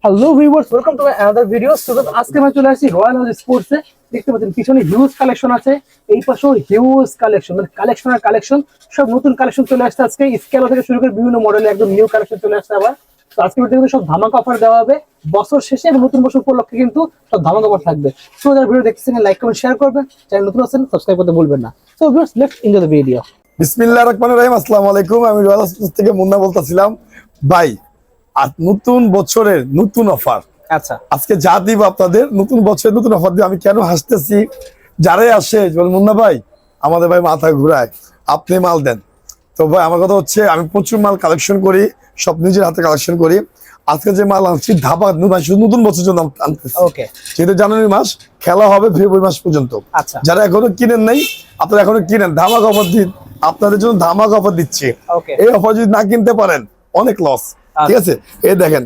Hello viewers, welcome to another video. So আজকে আমি চলে আসছি রয়্যাল হাউস স্পোর্টসে। দেখতে পাচ্ছেন পিছনে হিউজ কালেকশন আছে, এই পাশেও হিউজ কালেকশন, মানে কালেকশন আর কালেকশন। সব নতুন কালেকশন চলে আসছে আজকে। স্কেল থেকে শুরু করে বিভিন্ন মডেলের একদম নিউ কালেকশন চলে আসছে আবার। তো আজকে ভিডিওতে সব ধামাকা অফার দেওয়া হবে বছর শেষে এবং নতুন বছর উপলক্ষে, কিন্তু সব ধামাকা অফার থাকবে। সো যারা ভিডিও দেখতেছেন লাইক কমেন্ট শেয়ার করবেন, চ্যানেল নতুন আছেন সাবস্ক্রাইব করতে ভুলবেন না। So viewers, let's enjoy the video. বিসমিল্লাহির রহমানির রহিম। আসসালামু আলাইকুম। আমি রয়্যাল হাউস থেকে মুন্না বলতেছিলাম। ভাই, আর নতুন বছরের নতুন অফার আচ্ছা, আজকে যা দিব আপনাদের, নতুন বছরের নতুন অফার দিয়ে আমি কেন হাসতেছি, যারাই আসে বল মুন্না ভাই আমাদের ভাই মাথা ঘুরায়, আপনি মাল দেন। তো ভাই আমার কথা হচ্ছে আমি প্রচুর মাল কালেকশন করি, সব নিজের হাতে কালেকশন করি। আজকে যে মাল আনছি ধাবা নতুন বছরের জন্য আনতেছি। ওকে, যেহেতু জানুয়ারি মাস, খেলা হবে ফেব্রুয়ারি মাস পর্যন্ত। আচ্ছা, যারা এখনো কিনেন নাই, আপনারা এখনো কিনেন, ধামাকা অফার দিন, আপনাদের জন্য ধামাকা অফার দিচ্ছি। ওকে, এই অফার যদি না কিনতে পারেন অনেক লস। ঠিক আছে, এই দেখেন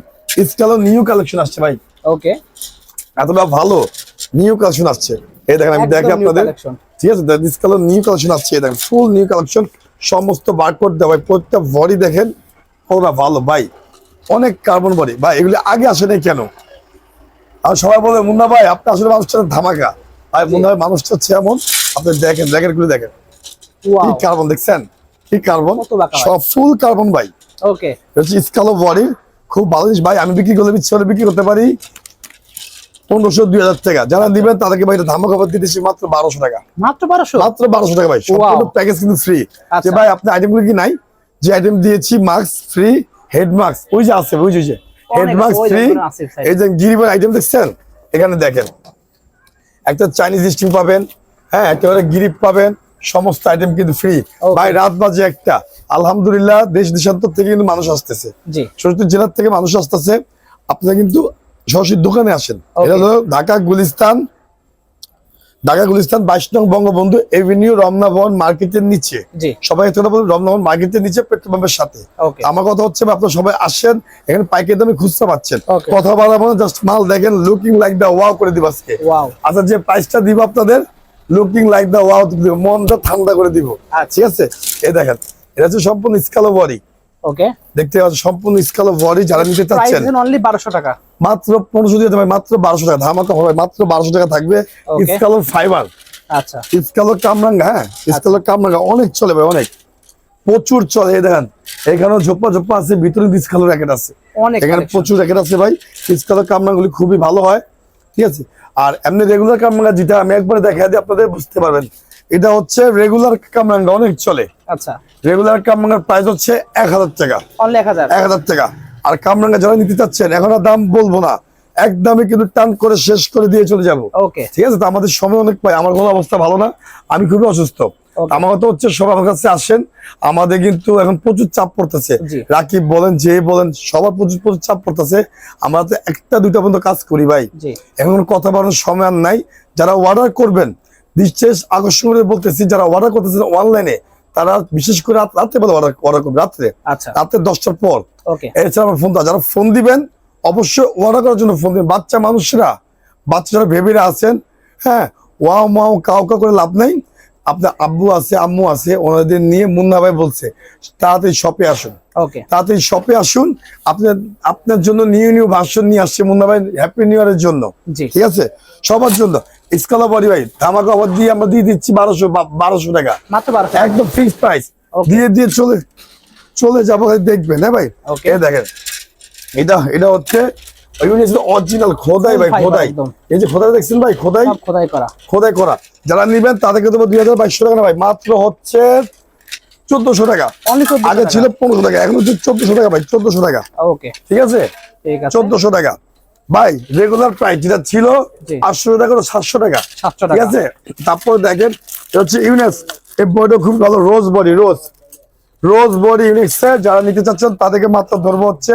স্কালো নিউ কালেকশন আসছে ভাই, ওকে, এতটা ভালো নিউ কালেকশন আসছে। এই দেখেন আমি দেখি আপনাদের, ঠিক আছে, স্কালো নিউ কালেকশন আসছে। এই দেখেন ফুল নিউ কালেকশন, সমস্ত বারকোড দেওয়া, প্রত্যেকটা বডি দেখেন ওরা ভালো ভাই, অনেক কার্বন বডি ভাই। এগুলি আগে আসে নাই কেন? আর সবাই বলে মুন্না ভাই আপনি আসলে মানুষটা ধামাকা। ভাই মুন্না ভাই মানুষটা হচ্ছে এমন, আপনি দেখেন জ্যাকেট গুলো দেখেন কি কার্বন, দেখছেন কি কার্বন, সব ফুল কার্বন ভাই। ওকে, স্কালো বডি খুব ভালো জিনিস ভাই। আমি বিক্রি করলে বিক্রি করতে পারি 1500-2000 টাকা। যারা দিবেন তাদেরকে ভাই ধামাকা অফার দিতেছি মাত্র 1200 টাকা। মাত্র 1200 টাকা ভাই, সম্পূর্ণ প্যাকেজ কিন্তু ফ্রি। যে ভাই আপনি আইটেমগুলো কি নাই, যে আইটেম দিয়েছি মাস্ক ফ্রি, হেড মাস্ক ওই যে আছে, ওই যে হেড মাস্ক ফ্রি। এই যে গিরিবার আইটেম দেখছেন, এখানে দেখেন একটা চাইনিজ স্টিং পাবেন, হ্যাঁ একেবারে গিরিপ পাবেন, সমস্ত আইটেম কিন্তু ফ্রি ভাই। রাত বাজে একটা, আলহামদুলিল্লাহ দেশ দেশান্তর থেকে কিন্তু মানুষ আসতেছে, ছোট জেলার থেকে মানুষ আসতেছে। আপনারা কিন্তু সরাসরি দোকানে আসেন। এটা হলো ঢাকা গুলিস্তান 22 নং বঙ্গবন্ধু এভিনিউ, রমনা ভবন মার্কেটের নিচে। সবাই রমনা ভবন মার্কেটের নিচে পেট্রোল পাম্পের সাথে। আমার কথা হচ্ছে আপনারা সবাই আসেন, এখানে পাইকারি দামে খুচরা পাচ্ছেন। কথা বলা মানে জাস্ট মাল দেখেন, লুকিং লাইক দা ওয়াও করে দিব আজকে। আচ্ছা, যে প্রাইসটা দিব আপনাদের লুকিং লাইক দা ওয়াও দিব, মনটা ঠান্ডা করে দিব। ঠিক আছে, এই দেখেন এটা হচ্ছে সম্পূর্ণ স্কালো বডি। ওকে, দেখতে পাচ্ছেন সম্পূর্ণ স্কালো বডি। যারা নিতে চাচ্ছেন অনলি 1200 টাকা, মাত্র 1500 দিয়ে দেবেন, মাত্র 1200 টাকা ধামাকা হবে, মাত্র 1200 টাকা থাকবে। স্কালো ফাইবার, আচ্ছা, স্কালো কামরাঙ্গা, হ্যাঁ স্কালো কামরাঙ্গা অনেক চলে ভাই, অনেক প্রচুর চলে। এই দেখেন এখানেও ঝোপা ঝোপা আছে, ভিতরে স্কালো র্যাকেট আছে, এখানে প্রচুর র্যাকেট আছে ভাই। স্কালো কামরাঙ্গুলি খুবই ভালো হয়, ঠিক আছে। আর এমনি রেগুলার কামরাঙ্গা যেটা আমি একবারে দেখা দিই আপনাদের বুঝতে পারবেন, এটা হচ্ছে রেগুলার কামরাঙ্গা, অনেক চলে। আচ্ছা, রেগুলার কামরাঙ্গার প্রাইস হচ্ছে 1000 টাকা, অনলি 1000 টাকা। আর কামরাঙ্গা যারা নিতে চাচ্ছেন এখন আর দাম বলবো না, একদমই কিন্তু টান করে শেষ করে দিয়ে চলে যাবো। ওকে, ঠিক আছে, তো আমাদের সময় অনেক পাই, আমার কোনো অবস্থা ভালো না, আমি খুবই অসুস্থ। আমার কথা হচ্ছে সবাই আমার কাছে আসেন, আমাদের কিন্তু এখন প্রচুর চাপ পড়তেছে, রাকিব বলেন যে বলেন সবার প্রচুর প্রচুর চাপ পড়তেছে। আমরা তো একটা দুইটা পর্যন্ত কাজ করি ভাই, এখন কথা বলার সময় আর নাই। যারা অর্ডার করবেন বিশেষ আকর্ষণ করে বলতেছি, যারা অর্ডার করতেছেন অনলাইনে তারা বিশেষ করে রাত্রে বেলা অর্ডার করবেন, রাত্রে 10টার পর। এছাড়া আমার ফোন, যারা ফোন দিবেন অবশ্যই অর্ডার করার জন্য ফোন দিবেন। বাচ্চারা ভেবেরা আছেন, হ্যাঁ ওয়াও মাও কাউ করে লাভ নেই। আপনার আব্বু আছে আম্মু আছে, ওনাদের নিয়ে মুন্না ভাই বলছে তাড়াতাড়ি শপে আসুন, তাড়াতাড়ি শপে আসুন। আপনার জন্য নিউ ভার্সন নিয়ে আসছে মুন্না ভাই, হ্যাপি নিউ ইয়ারের জন্য, ঠিক আছে, সবার জন্য। স্কালো বডি ভাই ধামাকা অফার দিয়ে আমরা দিয়ে দিচ্ছি 1200 টাকা, মাত্র 1200, একদম ফিক্সড প্রাইস দিয়ে চলে যাবো, দেখবেন। হ্যাঁ ভাই, এই দেখেন এটা হচ্ছে অরিজিনাল খোদাই ভাই, খোদাই। এই যে খোদাই দেখছেন ভাই, খোদাই করা। যারা নিবেন তাদেরকে দেবো 2200 টাকা না ভাই, মাত্র হচ্ছে 1400 টাকা। আগে ছিল 1500 টাকা, এখন হচ্ছে 1400 টাকা ভাই, 1400 টাকা। ওকে, ঠিক আছে, 1400 টাকা ভাই। রেগুলার প্রাইস যেটা ছিল 800 টাকা, 700 টাকা, ঠিক আছে। তারপরে দেখেন এটা হচ্ছে ইউনিক্স, এই বডিটা খুব ভালো, রোজ বডি ইউনিক্স। যারা নিতে চাচ্ছেন তাদেরকে মাত্র ধরবো হচ্ছে,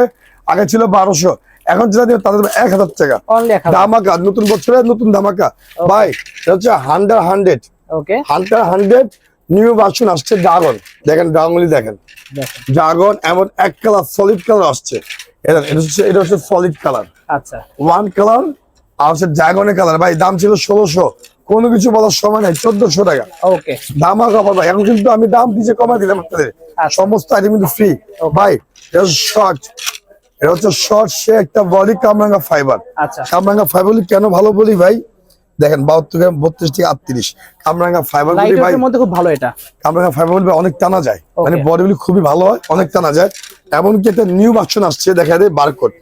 আগে ছিল 1200, এখন যেটা দিবেন তাদের 1000 টাকা ধামাকা, নতুন বছরের নতুন ধামাকা ভাই। এটা হচ্ছে হান্টার নিউ ভার্সন আসছে, ড্রাগন। দেখেন ড্রাগনগুলি দেখেন, ড্রাগন এমন এক কালার সলিড কালার আসছে। এটা হচ্ছে সলিড কালার, আচ্ছা ওয়ান কালার। আর হচ্ছে ড্রাগনের কালার ভাই, দাম ছিল 1600, কোনো কিছু বলার সময় নাই, 1400 টাকা। ওকে, ধামাকা ভাই। এখন কিন্তু আমি দাম দিয়ে কমাই দিলাম আপনাদের, সমস্ত আইটেম কিন্তু ফ্রি ভাই। শর্ট এটা হচ্ছে শর্ট সে একটা বডি কামরাঙ্গা ফাইবার। আচ্ছা কামরাঙ্গা ফাইবার কেন ভালো বলি ভাই, দেখেন 72 গ্রাম 32 থেকে 38 কামরাঙ্গা ফাইবার বলি ভাই। লাইটের মধ্যে খুব ভালো এটা। কামরাঙ্গা ফাইবার বলি অনেক টানা যায়, মানে Okay. বডি গুলি খুবই ভালো হয়, অনেক টানা যায়। এমনকি একটা নিউ ভার্সন আসছে, দেখা যায় বারকোড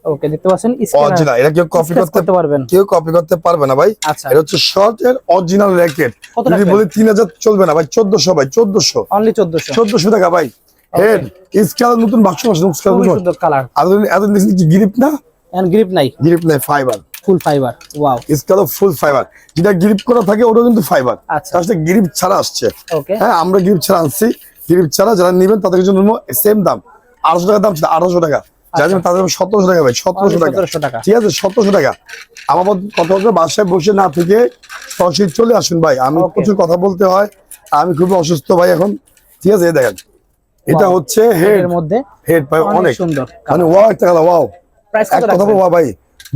ওকে, দেখতে পাচ্ছেন অরিজিনাল। এটা কেউ কপি Sketch করতে পারবেন। কেউ কপি করতে পারবে না ভাই। আচ্ছা। এটা হচ্ছে শর্ট এর অরিজিনাল র্যাকেট। কত যদি রাখবেন? বলি 3000 চলবে না ভাই, 1400 ভাই, 1400 অনলি 1400। 1400 টাকা ভাই। হেড স্কেল নতুন ভার্সন আসছে, স্কেল খুবই নতুন। সুন্দর কালার। এত কি গ্রিপ না? এন্ড গ্রিপ নাই, গ্রিপ নাই, ফাইবার। ফুল ফাইবার। ওয়াও। স্কেল ফুল ফাইবার, যেটা গ্রিপ করা থাকে ওটা কিন্তু ফাইবার। আচ্ছা। তার সাথে গ্রিপ ছাড়া আসছে। ওকে। হ্যাঁ, আমরা গ্রিপ ছাড়া আনছি। গ্রিপ ছাড়া যারা নেবেন তাদের জন্য সেম দাম, 800 টাকা দাম ছিল, 800 টাকা। যারা নেবেন তাদের 1700 টাকা ভাই, 1700 টাকা। 1700 টাকা। ঠিক আছে, 1700 টাকা। আমার কথা হচ্ছে বাসায় বসে না থেকে সরাসরি চলে আসুন ভাই। আমি Okay. প্রচুর কথা বলতে হয়, আমি খুবই অসুস্থ ভাই এখন। ঠিক আছে, এই দেখেন এটা Wow. হচ্ছে হেড। এর মধ্যে হেড ভাই অনেক অনেক সুন্দর। মানে ওয়াও, একটা কালার ওয়াও। প্রাইস এক কত কথা রাখবেন? বলবো ভাই,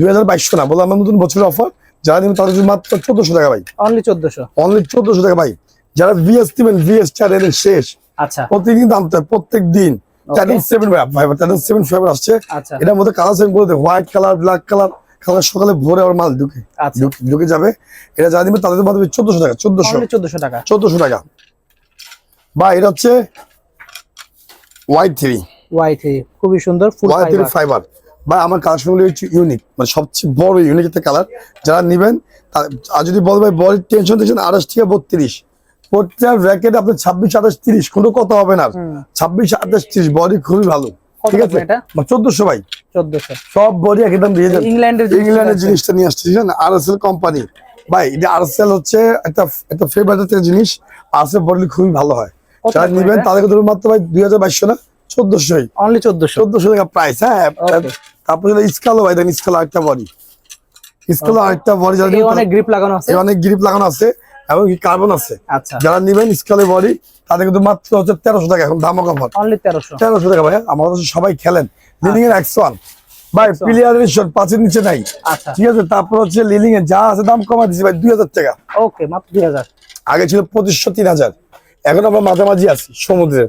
2022 না বলে আমরা নতুন বছরের অফার, যারা নেবেন তাদের জন্য মাত্র 1400 টাকা ভাই। অনলি 1400। অনলি 1400 টাকা ভাই। যারা ভিএস দিবেন, ভিএস চার এর শেষ, আচ্ছা প্রতিদিন দাম তো প্রত্যেক দিন। Okay. 7 ফাইবার 7 ফাইবার আসছে। আচ্ছা। এটার মধ্যে কালার সেম বলতে white colour, black colour, colour সকালে ভোরে আর মাল ঢুকে আচ্ছা। ঢুকে যাবে। এটা যারা নেবেন তাদের মাধ্যমে 1400 টাকা। 1400 অনলি 1400 টাকা। 1400 টাকা ভাই। এটা হচ্ছে Y3 Y3 খুবই সুন্দর, ফুল Y3 ফাইবার। ফাইবার ভাই। আমার কালারগুলো হচ্ছে ইউনিক, মানে সবচেয়ে বড় ইউনিক একটা কালার। যারা নেবেন আর যদি বল ভাই বডির টেনশন দেখছেন 28 থেকে 32, প্রত্যেক র্যাকেট আপনি 26 28 30 কোনো কথা হবে না। 26 28 30 বডি খুবই ভালো। কত ঠিক আছে, এটা? 1400 ভাই। 1400। সব বডি একদম দিয়ে দেন। ইংল্যান্ডের জিনিসটা নিয়ে আসছে আরএসএল কোম্পানি ভাই। এটা আরএসএল হচ্ছে একটা ফেভারিট একটা জিনিস। আরএসএল বডি খুবই ভালো হয়। কত যারা রাখবেন নেবেন এটা? তাদেরকে ধরুন মাত্র ভাই 2200 না, 1400। অনলি 1400। 1400 টাকা প্রাইস। হ্যাঁ, Okay. তারপরে স্কালো ভাই, দেখেন স্কালো আরেকটা বডি, স্কালো আরেকটা বডি। যারা এই নেবেন অনেক গ্রিপ লাগানো আছে। এই অনেক গ্রিপ লাগানো আছে এবং কি কার্বন আছে। আচ্ছা। যারা নেবেন স্কালো বডি তাদের কিন্তু মাত্র হচ্ছে 1300 টাকা এখন দাম অফার। অনলি 1300। 1300 টাকা ভাই। আমাদের কাছে সবাই খেলেন লিলিং এর X1 ভাই, প্লেয়ারের শট 5 এর নিচে নাই। আচ্ছা। ঠিক আছে, তারপর হচ্ছে লিলিং এর যা আছে দাম কমা দিছি ভাই 2000 টাকা। ওকে, মাত্র 2000। আগে ছিল 2500 3000, এখন আমরা মাঝামাঝি আছি সমুদ্রের।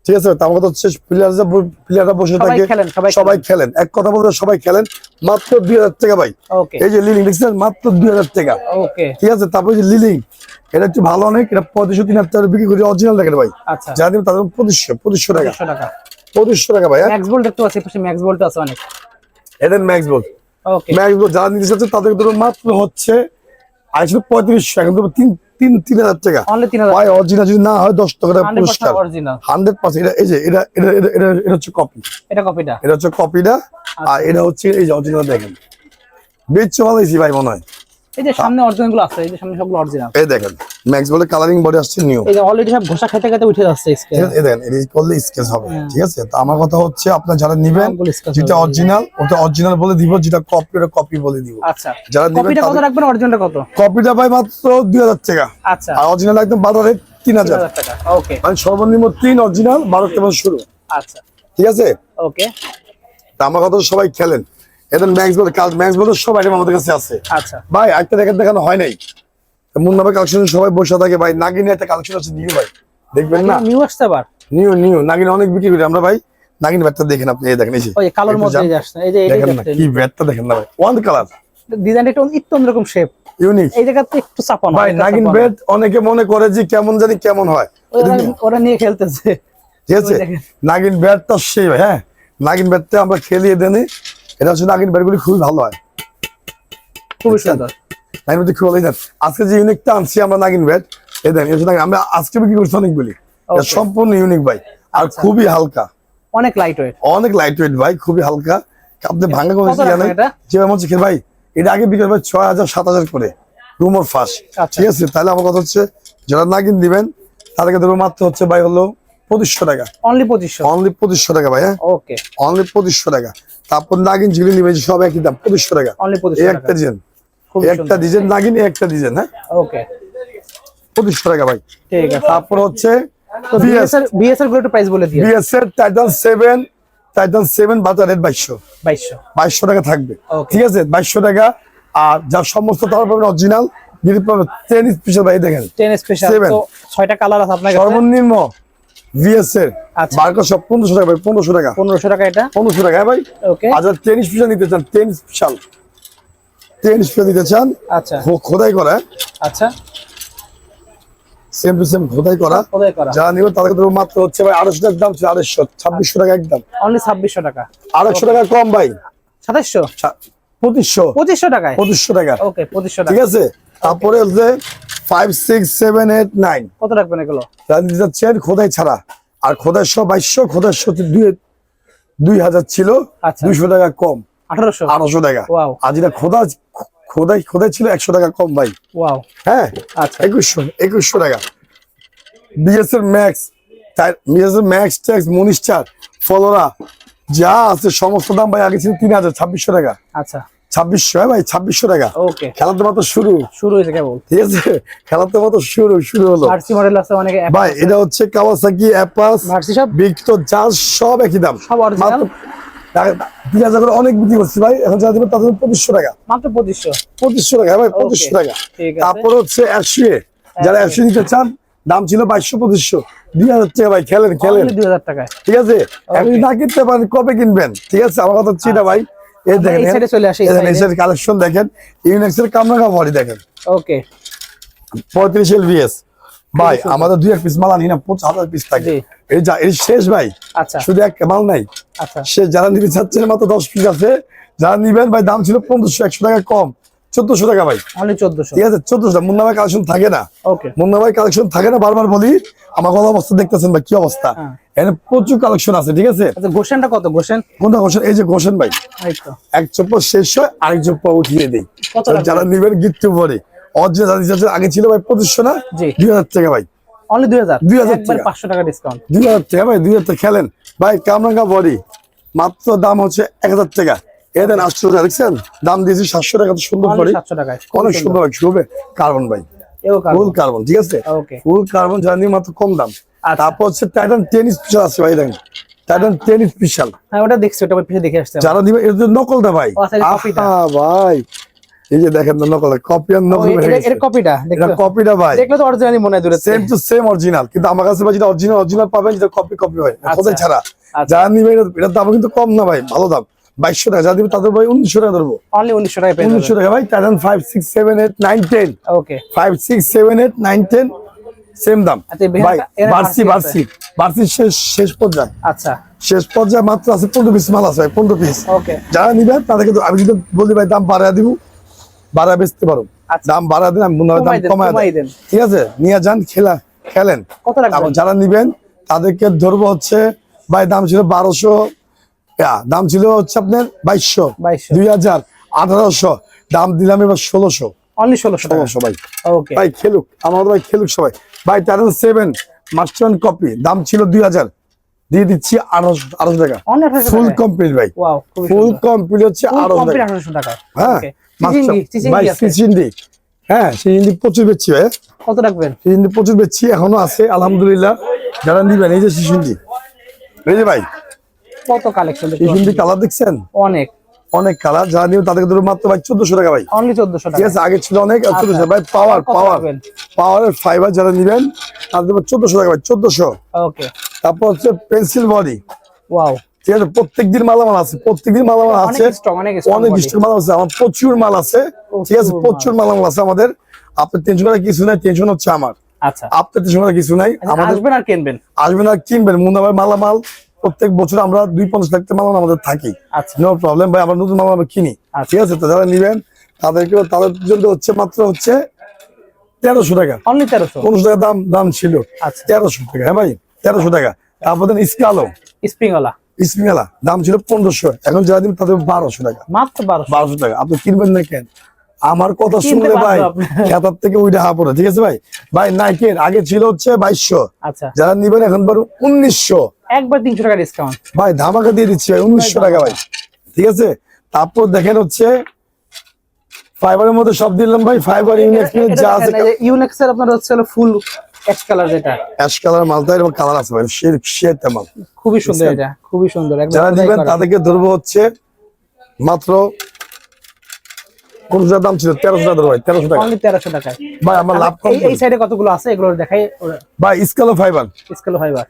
ঠিক আছে, তার কথা হচ্ছে প্লেয়াররা বসে সবাই থাকে, খেলেন, সবাই খেলেন। এক কথা বলতে সবাই খেলেন মাত্র 2000 টাকা ভাই। ওকে। এই যে লিলিং দেখছেন মাত্র 2000 টাকা। ওকে। ঠিক আছে, তারপর যে লিলিং এটা একটু ভালো অনেক, এটা 2500 3000 টাকা বিক্রি করি অরিজিনাল দেখেন ভাই। আচ্ছা। যারা দিবেন তাদের 2500 টাকা। 2500 টাকা। 2500 টাকা ভাই। ম্যাক্স বোল্ট দেখতে পাচ্ছি, পাশে ম্যাক্স বোল্ট আছে অনেক। এদের ম্যাক্স বল, ওকে। ম্যাক্স বল যারা নিতে চাচ্ছে তাদের ধরুন মাত্র হচ্ছে 3500, এখন তো 3000 টাকা অনলি 3000। ভাই। অরিজিনাল যদি না হয় 10 টাকা পুরস্কার। 100% অরিজিনাল। 100%। এটা এই যে এটা হচ্ছে কপি, এটা কপিটা। এটা হচ্ছে কপিটা। আর এটা হচ্ছে এই যে অরিজিনাল দেখেন, বেচ ভালোইছি ভাই মনে হয়। এই যে সামনে অরিজিনাল গুলো আছে, এই যে সামনে সবগুলো অরিজিনাল। এই দেখেন ম্যাক্স বলে কালারিং বডি আসছে নিউ। এই যে অলরেডি সব ঘষা খেতে খেতে উঠে যাচ্ছে স্কেল। এই দেখেন এটা করলে স্কেচ হবে। ঠিক আছে, তো আমার কথা হচ্ছে আপনারা যারা নেবেন সবগুলো sketch যেটা হবে। অরিজিনাল ওটা অরিজিনাল বলে দিব, যেটা কপি ওটা কপি বলে দিব। আচ্ছা। যারা নেবেন কপিটা কত রাখবেন, অরিজিনালটা কত? কপিটা ভাই মাত্র 2000 টাকা। আচ্ছা। আর অরিজিনাল একদম 12 রেট 3000 3000 টাকা। ওকে। মানে সর্বনিম্ন 3 অরিজিনাল 12 টাকা শুরু। আচ্ছা। ঠিক আছে, ওকে। তা আমার কথা সবাই খেলেন। এদের ম্যাক্স বলে ম্যাক্স বলে সব আইটেম আমাদের কাছে আছে আচ্ছা। ভাই। একটা দেখানো হয় নাই মুন্নাভাই কালেকশন, সবাই বসে থাকে ভাই। নাগিনে একটা কালেকশন আছে নিউ ভাই, দেখবেন না? নিউ আসছে আবার। নিউ নাগিনে অনেক বিক্রি করি আমরা ভাই। নাগিন ব্যাটটা দেখেন আপনি, এই দেখেন এই যে ওই যে কালোর একটু মধ্যে যান। এই যে আসছে, এই যে দেখেন না এটা কি ব্যাটটা দেখেন না ভাই, ওয়ান কালার ডিজাইনটা একটু অন্যরকম শেপ। ইউনিক এই জায়গাতে একটু চাপানো ভাই। নাগিন ব্যাট অনেকে মনে করে যে কেমন জানি কেমন হয়, ওরা নিয়ে খেলতেছে। ঠিক আছে। ওই দেখেন। নাগিন ব্যাটটা সেই ভাই। হ্যাঁ, নাগিন ব্যাটটা আমরা খেলিয়ে দেনি। এটা হচ্ছে নাগিন ব্যাটগুলি খুবই ভালো হয়, খুবই সুন্দর। নাগিন ব্যাট খুব ভালো হয়। আজকে যে ইউনিকটা আনছি আমরা নাগিন ব্যাট, এই দেখেন আমরা আজকে বিক্রি করছি অনেকগুলি। এটা Okay. সম্পূর্ণ ইউনিক ভাই, আর আচ্ছা। খুবই হালকা, অনেক লাইট ওয়েট। অনেক লাইট ওয়েট ভাই, খুবই হালকা। আপনি ভাঙা কোনো কত রাখবেন এটা? যেমন হচ্ছে কি ভাই, এটা আগে বিক্রি ভাই 6000 7000 করে রুমর ফাঁস। আচ্ছা। ঠিক আছে, তাহলে আমার কথা হচ্ছে যারা নাগিন দিবেন তাদেরকে ধরো মাত্র হচ্ছে ভাই হলো 2500 টাকা। অনলি 2500। অনলি 2500 টাকা ভাই। হ্যাঁ, ওকে। অনলি 2500 টাকা। তারপর নাগিন ঝিলি নিবে সব একই দাম 2500 টাকা। অনলি এই 2500 একটা টাকা। ডিজাইন, খুবই একটা সুন্দর। ডিজাইন নাগিন, একটা ডিজাইন। হ্যাঁ, ওকে, 2500 টাকা ভাই। ঠিক আছে। তারপর হচ্ছে তো বিএস এর গুলো একটু প্রাইস বলে দিই। বিএস এর টাইটান 7 বাজার রেট 2200। 2200 টাকা থাকবে। Okay. ঠিক আছে, 2200 টাকা। আর যার সমস্ত তার পাবেন অরিজিনাল, যদি পাবেন 10 স্পেশাল ভাই দেখেন 10 স্পেশাল। Seven। তো 6টা কালার আছে আপনার কাছে। সর্বনিম্ন ভিএস এর আচ্ছা। বারকা সব 1500 টাকা ভাই, 1500 টাকা, 1500 টাকা এটা। 1500 টাকা, হ্যাঁ ভাই। ওকে। আচ্ছা টেনিস পিসা নিতে চান, টেনিস স্পেশাল টেনিস পিসা নিতে চান, আচ্ছা খোদাই করা, আচ্ছা, সেম টু সেম খোদাই করা, খোদাই করা। যারা নিবে তাদেরকে দেবো মাত্র হচ্ছে ভাই 250 টাকা দাম ছিল, 250, 2600 টাকা একদম, অনলি 2600 টাকা, 250 টাকা কম ভাই, 2700, 2500, 2500 টাকায়। 2500 টাকা, ওকে 2500 ঠিক টাকা। আছে। তারপরে হচ্ছে 5 6 7 8 9 কত রাখবেন এগুলো? যারা নিতে চাচ্ছেন খোদাই ছাড়া, আর খোদাই সহ 2200, খোদাই সহ 2000 ছিল, আচ্ছা। 200 টাকা কম, 1800, 1800 টাকা। ওয়াও আর যেটা খোদাই ছিল 100 টাকা কম ভাই, ওয়াও। হ্যাঁ আচ্ছা 2100 টাকা। বিএসএর ম্যাক্স, বিএসএর ম্যাক্স ট্যাক্স মনিস্টার ফলোরা যা আছে সমস্ত দাম ভাই আগে ছিল 3000, 2600 টাকা, আচ্ছা 2600, হ্যাঁ ভাই 2600 টাকা। ওকে, খেলার তো মাত্র শুরু, শুরু হয়েছে কেবল। ঠিক আছে, খেলার তো মাত্র শুরু হলো ভার্সি মডেল আছে অনেকে, ভাই। এটা হচ্ছে কাওয়াসাকি অ্যাপাস ভার্সি সব ভিক্টর যা সব একই দাম, সব অরিজিনাল, 3000 করে অনেক বিক্রি করছি ভাই, এখন যারা দেবে তাদের 2500 টাকা, মাত্র 2500। 2500 টাকা ভাই, 2500 টাকা। ঠিক আছে। তারপর হচ্ছে 100, যারা 100 নিতে চান দাম ছিল 2200 2500, 2000 টাকা ভাই, খেলেন অনলি 2000 টাকায়। ঠিক আছে। এখন না কিনতে পারেন কবে কিনবেন, ঠিক আছে, আমার কথা হচ্ছে এটা ভাই। এই আমরা এই সাইডে চলে আসি, এই দেখেন সাইডে। কালেকশন দেখেন, ইউনিক্সের কামরাঙ্গা বডি দেখেন, ওকে 35 এলভিএস ভাই। আমাদের 2 পিস মাল আনি না, 5000 পিস থাকে, জি। এই শেষ ভাই, আচ্ছা শুধু এক মাল নাই, আচ্ছা সে যারা নিতে চাচ্ছেন মাত্র 10 পিস আছে, যারা নিবেন ভাই দাম ছিল 1500, 100 টাকা কম, 1400 টাকা ভাই, অনলি 1400। ঠিক আছে 1400 টাকা। মুন্না ভাই কালেকশন থাকে না, ওকে মুন্না ভাই কালেকশন থাকে না, বারবার বলি। আমার কথা অবস্থা দেখতেছেন ভাই, কি অবস্থা, হ্যাঁ। এখানে প্রচুর কালেকশন আছে, ঠিক আছে। আচ্ছা গোশানটা কত? গোশান কোনটা গোসেন? এই যে গোসেন ভাই, এই তো এক চপ্পল শেষ হয় আরেক চপ্পল উঠিয়ে দেই, কত রাখবেন? যারা নিবেন গিফট পরে অরিজিনাল আগে ছিল ভাই 2500 না, জি। 2000 টাকা ভাই, অনলি 2000, 2000 একবার টাকা। 500 টাকা ডিসকাউন্ট। 2000 টাকা ভাই, 2000 টাকা খেলেন ভাই। কামরাঙ্গা বডি মাত্র দাম হচ্ছে 1000 টাকা, এ দেন 800 টাকা, দেখছেন দাম দিয়েছি 700 টাকা, তো সুন্দর অনলি বডি, 700 টাকায়, অনেক সুন্দর ভাই, শুভে কার্বন ভাই, এও ফুল কার্বন, ঠিক আছে, ওকে ফুল কার্বন জানি মাত্র কম দাম। আচ্ছা। তারপর হচ্ছে টাইটান টেনিস স্পেশাল আছে ভাই, দেখেন টাইটান টেনিস স্পেশাল, হ্যাঁ ওটা দেখছি, ওটা পিছে দেখে আসছে। যারা দিবে এর জন্য নকলটা ভাই, ও আচ্ছা, এই কপিটা। আহা ভাই, এই যে দেখেন না নকল, কপি আর নকল হয়ে গেছে। এর কপিটা এটা দেখো, কপিটা ভাই, দেখলে তো অরিজিনালি মনে হয় দূরে। সেম টু সেম অরিজিনাল, কিন্তু আমার কাছে ভাই যেটা অরিজিনাল পাবেন, যেটা কপি হয় খোদাই ছাড়া। আচ্ছা। যারা নিবে এটার দাম কিন্তু কম না ভাই, ভালো দাম, 2200 টাকা। যারা দিবে তাদের ভাই 1900 টাকা ধরবো, অনলি 1900 টাকায় পেয়ে 1900 টাকা ভাই। টাইটান 5 6 7 8 9 10, ওকে 5 6 7 8 9 10 সেম দাম আচ্ছা, এই ভাই। এর বার্সি শেষ পর্যায়ে, আচ্ছা শেষ পর্যায়ে মাত্র আছে 15 পিস মাল আছে ভাই, 15 পিস। ওকে যারা নিবেন তাদেরকে তো আমি যদি বলি ভাই দাম বাড়ায় দিব, বাড়া বেচতে পারো, আচ্ছা। দাম বাড়া দিন, আমি মনে হয় দাম কমায় কমাই দেন, দেন। ঠিক আছে, নিয়ে যান খেলেন। কত রাখবেন? তারপর যারা নিবেন তাদেরকে ধরবো হচ্ছে ভাই দাম ছিল 1200, দাম ছিল হচ্ছে আপনার 2200, 2000, 1800, দাম দিলাম এবার 1600, অনলি 1600 ভাই। ওকে ভাই খেলুক, আমাদের ভাই খেলুক সবাই ভাই। টাইটান 7 মাস্টার কপি দাম ছিল 2000, দিয়ে দিচ্ছি 1800 টাকা, অনলি 1800 ফুল টাকা। কমপ্লিট ভাই, ওয়াও ফুল কমপ্লিট হচ্ছে 1800 টাকা। টাকা। হ্যাঁ ওকে ভাই সিচিন্ডি, হ্যাঁ সিচিন্ডি প্রচুর বেচছি ভাই, কত রাখবেন? সিচিন্ডি প্রচুর বেচছি, এখনো আছে আলহামদুলিল্লাহ। যারা নিবেন এই যে সিচিন্ডি, এই যে ভাই কত কালেকশন সিচিন্ডি কালার দেখছেন, অনেক অনেক কালার। যারা নিবেন তাদেরকে ধরো মাত্র ভাই 1400 টাকা ভাই, অনলি 1400 ঠিক টাকা। আছে, আগে ছিল অনেক, 1400 ভাই। কত রাখবেন? পাওয়ারের ফাইবার যারা নিবেন তাদের 1400 টাকা ভাই, 1400। ওকে তারপর হচ্ছে পেন্সিল বডি, ওয়াও ঠিক আছে, প্রত্যেকদিন মালামাল আছে, অনেক স্ট্রং, অনেক স্ট্রং অনেক স্টক মাল আছে, আমার প্রচুর মাল আছে, ঠিক আছে, প্রচুর মালামাল আছে আমাদের। আপনার টেনশন করার কিছু নাই, টেনশন হচ্ছে আমার, আচ্ছা আপনার টেনশন করার কিছু নাই। আমাদের আসবেন আর কিনবেন, আসবেন আর কিনবেন, মুন্না ভাই মালামাল প্রত্যেক বছর আমরা 250 লাখ টাকা মালামাল আমাদের থাকি, আচ্ছা নো প্রবলেম ভাই, আমরা নতুন মালামাল কিনি, ঠিক আছে। তো যারা নিবেন তাদের জন্য হচ্ছে মাত্র হচ্ছে 1300 টাকা, অনলি 1300 1500 টাকা দাম ছিল, আচ্ছা 1300 টাকা, হ্যাঁ ভাই 1300 টাকা। তারপর দেন স্কালো স্প্রিংওয়ালা ইসমিয়ালা দাম ছিল 1500, এখন যারা দিন তাদের 1200 টাকা, মাত্র 1200 1200 টাকা। আপনি কিনবেন না কেন? আমার কথা কিনতে শুনলে বাধ্য ভাই আপনি। খেতার থেকে ওইটা হাপড়ে, ঠিক আছে ভাই। ভাই নাইকের আগে ছিল হচ্ছে 2200, আচ্ছা যারা নিবেন এখন পারো 1900, একবার 300 টাকা ডিসকাউন্ট। ভাই ধামাকা দিয়ে দিচ্ছি ভাই 1900 টাকা ভাই, ঠিক আছে। তারপর দেখেন হচ্ছে ফাইবারের মধ্যে সব দিলাম ভাই, ফাইবার ইউনিক্স যা আছে, ইউনিক্সের আপনার হচ্ছে ফুল অ্যাশ কালার, যেটা অ্যাশ কালার মালটা এরকম কালার আছে ভাই, শেরটা মাল। খুবই সুন্দর, এটা খুবই সুন্দর, একদম যারা খোদাই নিবেন করা। তাদেরকে ধরবো হচ্ছে মাত্র 1500 দাম ছিল, 1300 টাকা ধরবো ভাই, 1300 টাকা অনলি 1300 টাকায়। ভাই। আমার লাভ কম এই সাইডে কতগুলো আছে, এগুলো দেখাই। ভাই, স্কেলো ফাইবার, স্কেল ফাইবার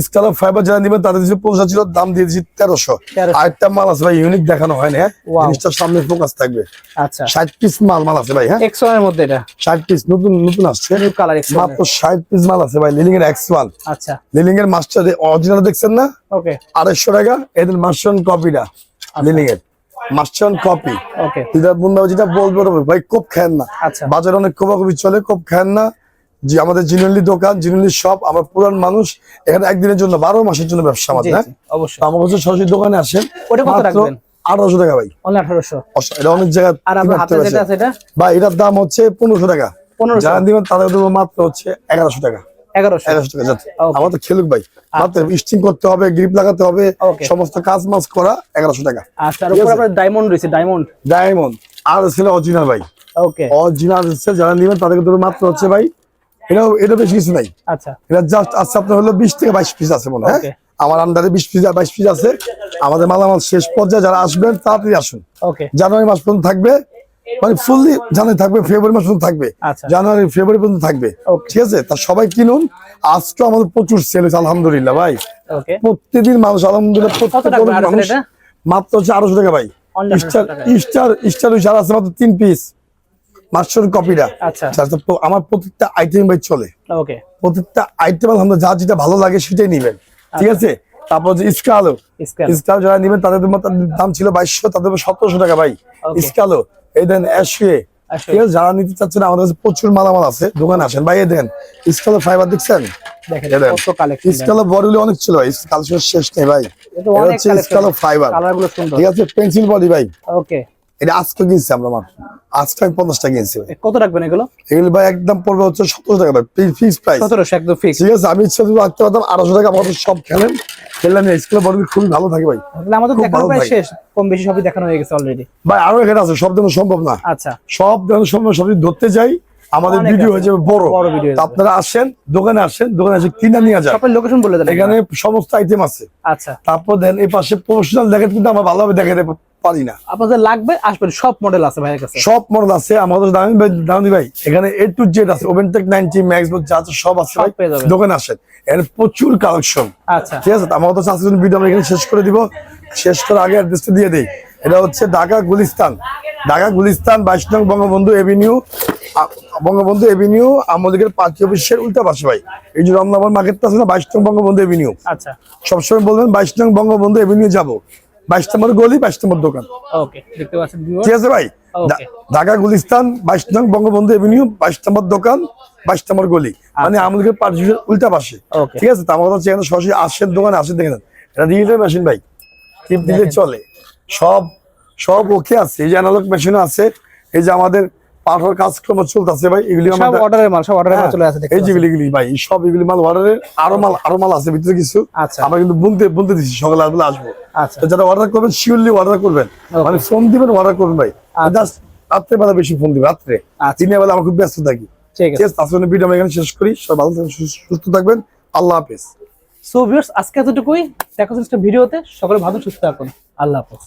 স্কালার ফাইবার যারা নিবেন তাদের যে 50 ছিল দাম দিয়ে দিচ্ছি 1300। 1300 আরেকটা মাল আছে ভাই, ইউনিক দেখানো হয় না, হ্যাঁ Wow. জিনিসটা সামনে ফোকাস থাকবে। আচ্ছা 60 পিস মাল আছে ভাই, হ্যাঁ X1 এর মধ্যে এটা 60 পিস নতুন আসছে, নিউ কালার X1 মাত্র 60 পিস মাল আছে ভাই। লিলিং এর X1, আচ্ছা লিলিং এর মাস্টার অরিজিনাল দেখছেন না, ওকে 250 টাকা। এদের মাস্টার কপিটা লিলিং এর মাস্টার কপি। ওকে যেটা বন্ধু যেটা বলবো ভাই, কোপ খান না, আচ্ছা বাজারে অনেক কোপাকুপি চলে, কোপ খান না। যে আমাদের জিনুলি দোকান, জিনুলি শপ, আমরা পুরান মানুষ, এখানে একদিনের জন্য 12 মাসের জন্য ব্যবসা জি আমাদের, হ্যাঁ জি, অবশ্যই। তো আমার কাছে সরাসরি দোকানে আসেন। ওটা কত মাত্র রাখবেন? 1800 টাকা ভাই, অনলি 1800। এটা অনেক জায়গায় আর আপনার হাতে যেটা আছে এটা ভাই, এটার দাম হচ্ছে 1500 টাকা। 1500 যারা দিবেন তাদের দেবো মাত্র হচ্ছে 1100 টাকা। 1100 1100 টাকা যাচ্ছে। Okay. আমার তো খেলুক ভাই, মাত্র স্টিং করতে হবে, গ্রিপ লাগাতে হবে, Okay. সমস্ত কাজ মাজ করা 1100 টাকা। আচ্ছা আর উপরে আপনার ডায়মন্ড রয়েছে, ডায়মন্ড ডায়মন্ড আর ছিল অরিজিনাল ভাই, ওকে অরিজিনাল যারা নিবেন তাদেরকে দেবো মাত্র হচ্ছে ভাই, এটা বেশি কিছু নাই, আচ্ছা এটা জাস্ট আছে আপনার হলো 20 থেকে 22 পিস আছে মনে হয়, Okay. আমার আন্ডারে 20 পিস আর 22 পিস আছে। আমাদের মালামাল শেষ পর্যায়ে, যারা আসবেন তাড়াতাড়ি আসুন। ওকে জানুয়ারি মাস পর্যন্ত থাকবে, মানে ফুললি জানুয়ারি থাকবে, ফেব্রুয়ারি মাস পর্যন্ত থাকবে, আচ্ছা। জানুয়ারি ফেব্রুয়ারি পর্যন্ত থাকবে, Okay. ঠিক আছে। তা সবাই কিনুন, আজকে আমাদের প্রচুর সেল হয়েছে আলহামদুলিল্লাহ ভাই, ওকে প্রত্যেকদিন মানুষ আলহামদুলিল্লাহ, কত প্রত্যেক টাকা আর মানুষ এটা? মাত্র হচ্ছে 1800 টাকা ভাই। Only 1800 টাকা। স্টার আছে মাত্র 3 পিস মাস্টার কপিটা। আচ্ছা আমার প্রত্যেকটা আইটেম ভাই চলে, ওকে প্রত্যেকটা আইটেম আলহামদুলিল্লাহ, যা যেটা ভালো লাগে সেটাই নিবেন, ঠিক আছে। তারপর যে স্কালো, স্কেল স্কালো যারা নিবেন তাদের দাম ছিল 2200, তাদের 1700 টাকা ভাই। Okay. স্কালো এই দেন অ্যাশওয়ে, ঠিক আছে। যারা নিতে চাচ্ছেন আমাদের কাছে প্রচুর মালামাল আছে, দোকানে আসেন ভাই। এই দেন স্কালো ফাইবার দেখছেন, দেখেন এই দেন কত কালেকশন, স্কালো বডিগুলো অনেক ছিল ভাই, কালেকশন শেষ নেই ভাই। এটা এটা অনেক হচ্ছে কালেকশন, স্কালো ফাইবার, কালারগুলো সুন্দর, ঠিক আছে। পেন্সিল বডি ভাই, ওকে এটা আজকে কিনছি আমরা, আজকে আমি 50 টাকা কিনছি ভাই। কত রাখবেন এগুলো? এগুলো ভাই একদম পড়বে হচ্ছে 17 টাকা ভাই, ফিক্স প্রাইস, 1700 একদম ফিক্স। ঠিক আছে। আমি ইচ্ছা যদি রাখতে পারতাম 1800 টাকা, আমাদের সব খেলেন খেললাম, স্কুলে বডি খুবই ভালো থাকে ভাই। তাহলে আমাদের খুব দেখানো ভালো প্রায় থাকে। শেষ, কম বেশি সবই দেখানো হয়ে গেছে অলরেডি ভাই আরো এখানে আছে, সব দেখানো সম্ভব না, আচ্ছা সব দেখানো সম্ভব, সবই ধরতে যাই আমাদের অনেক ভিডিও আছে। হয়ে যাবে বড়। বড় video হয়ে তা যাবে। আপনারা আসেন, দোকানে আসেন, দোকানে এসে কিনে নিয়ে যান। শপের লোকেশন বলে দেন এখানে সমস্ত আইটেম আছে। আচ্ছা তারপর দেন এই পাশে প্রফেশনাল দেখেন, কিন্তু আমরা ভালোভাবে দেখাতে পারি না। আপনাদের লাগবে আসবেন, সব মডেল আছে ভাইয়ের কাছে। সব মডেল আছে আমাদের, দামি ভাই এখানে A to Z আছে, ওভেনটেক 90 ম্যাক্স যা আছে সব আছে সব ভাই, পেয়ে যাবেন। দোকানে আসেন, এখানে প্রচুর কালেকশন, আচ্ছা ঠিক আছে। আমাদের তো আজকের ভিডিও আমরা এখানে শেষ করে দিব, শেষ করার আগে অ্যাড্রেসটা দিয়ে দেই। এটা হচ্ছে ঢাকা গুলিস্তান, 22 নং বঙ্গবন্ধু এভিনিউ, বঙ্গবন্ধু এভিনিউ আমলিগের পার্টি অফিসের উল্টা পাশে ভাই। এই যে রমনাবাদ মার্কেটটা আছে না, 22 নং বঙ্গবন্ধু এভিনিউ, আচ্ছা সবসময় বলবেন 22 নং বঙ্গবন্ধু এভিনিউ যাবো, 22 নম্বর গলি, 22 নম্বর দোকান, ওকে দেখতে পাচ্ছেন viewers। ঠিক আছে ভাই। Okay. ঢাকা গুলিস্তান 22 নং বঙ্গবন্ধু এভিনিউ, 22 নম্বর দোকান, 22 নম্বর গলি, মানে আমলিগের পার্টি অফিসের উল্টা পাশে, Okay. ঠিক আছে। তো আমাদের হচ্ছে এখানে সরাসরি আসেন, দোকানে আসেন, দেখে নেন। এটা ডিজিটাল মেশিন ভাই, টিপ দিলে চলে, সব ওকে আছে। এই যে অ্যানালগ মেশিনও আছে, এই যে আমাদের পাথর কাজকর্ম চলতেছে ভাই, এগুলি সব আমাদের অর্ডারের মাল, সব অর্ডারের মাল চলে আসে দেখতে এই যেগুলি ভাই, সব এগুলি মাল অর্ডারের, আরো মাল আছে ভিতরে কিছু, আচ্ছা। আমরা কিন্তু বুনতে দিচ্ছি, সকালে আসলে আসবো। আচ্ছা তো যারা অর্ডার করবেন শিওরলি অর্ডার করবেন, মানে ফোন দিবেন অর্ডার করবেন ভাই, জাস্ট রাত্রে বেলা বেশি ফোন দিবেন, রাত্রে, আচ্ছা। দিনের বেলা আমরা খুব ব্যস্ত থাকি, ঠিক ঠিক আছে। আছে। তার ভিডিও আমরা এখানে শেষ করি, সবাই ভালো থাকবেন, সুস্থ থাকবেন, আল্লাহ হাফেজ। সো ভিউয়ার্স আজকে এতটুকুই, দেখা হচ্ছে ভিডিওতে, সকলে ভালো সুস্থ থাকুন, আল্লাহ হাফেজ।